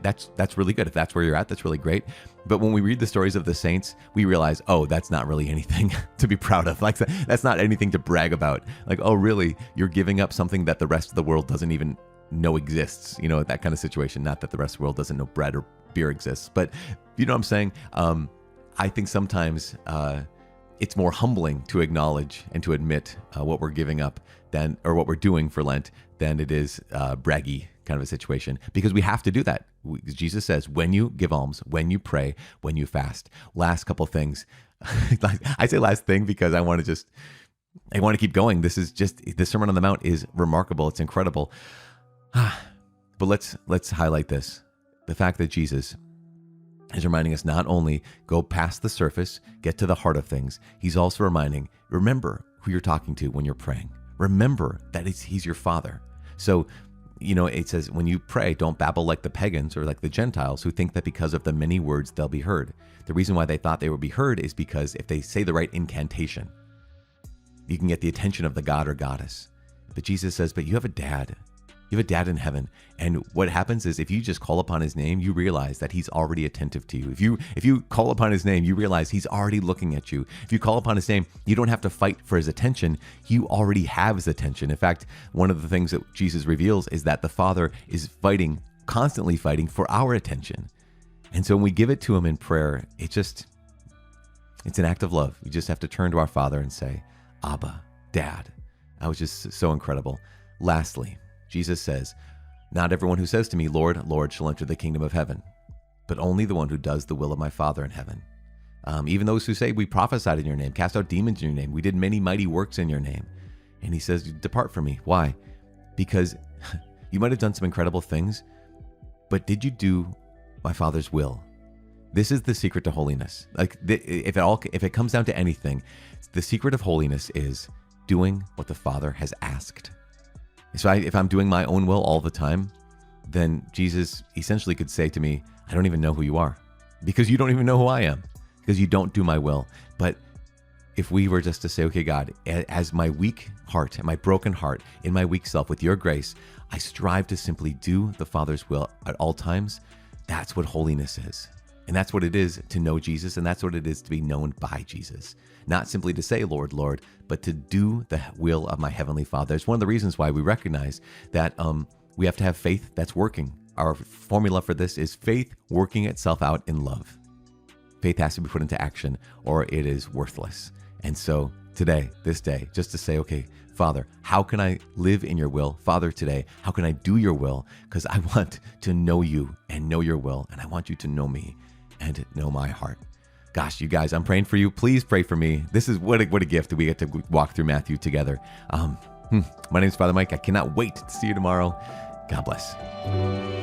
that's really good. If that's where you're at, that's really great. But when we read the stories of the saints, we realize, oh, that's not really anything to be proud of. Like that's not anything to brag about. Like, oh, really? You're giving up something that the rest of the world doesn't even know exists, that kind of situation. Not that the rest of the world doesn't know bread or beer exists, but you know what I'm saying? I think sometimes it's more humbling to acknowledge and to admit what we're giving up or what we're doing for Lent than it is braggy kind of a situation, because we have to do that. Jesus says, when you give alms, when you pray, when you fast. Last couple things. I say last thing because I want to keep going. This Sermon on the Mount is remarkable. It's incredible. But let's highlight this. The fact that Jesus is reminding us not only go past the surface, get to the heart of things. He's also remember who you're talking to when you're praying. Remember that he's your Father. So, it says when you pray, don't babble like the pagans or like the Gentiles who think that because of the many words they'll be heard. The reason why they thought they would be heard is because if they say the right incantation, you can get the attention of the god or goddess. But Jesus says, but you have a dad. You have a dad in heaven. And what happens is if you just call upon his name, you realize that he's already attentive to you. If you call upon his name, you realize he's already looking at you. If you call upon his name, you don't have to fight for his attention. You already have his attention. In fact, one of the things that Jesus reveals is that the Father is constantly fighting for our attention. And so when we give it to him in prayer, it's an act of love. We just have to turn to our Father and say, Abba, Dad. That was just so incredible. Lastly, Jesus says, not everyone who says to me, Lord, Lord, shall enter the kingdom of heaven, but only the one who does the will of my Father in heaven. Even those who say we prophesied in your name, cast out demons in your name, we did many mighty works in your name. And he says, depart from me. Why? Because you might have done some incredible things, but did you do my Father's will? This is the secret to holiness. Like if it comes down to anything, the secret of holiness is doing what the Father has asked. So if I'm doing my own will all the time, then Jesus essentially could say to me, I don't even know who you are, because you don't even know who I am, because you don't do my will. But if we were just to say, okay, God, as my weak heart and my broken heart in my weak self, with your grace, I strive to simply do the Father's will at all times. That's what holiness is. And that's what it is to know Jesus. And that's what it is to be known by Jesus. Not simply to say, Lord, Lord, but to do the will of my Heavenly Father. It's one of the reasons why we recognize that we have to have faith that's working. Our formula for this is faith working itself out in love. Faith has to be put into action or it is worthless. And so today, this day, just to say, okay, Father, how can I live in your will? Father, today, how can I do your will? Because I want to know you and know your will. And I want you to know me and know my heart. Gosh, you guys, I'm praying for you. Please pray for me. This is what a gift that we get to walk through Matthew together. My name is Father Mike. I cannot wait to see you tomorrow. God bless.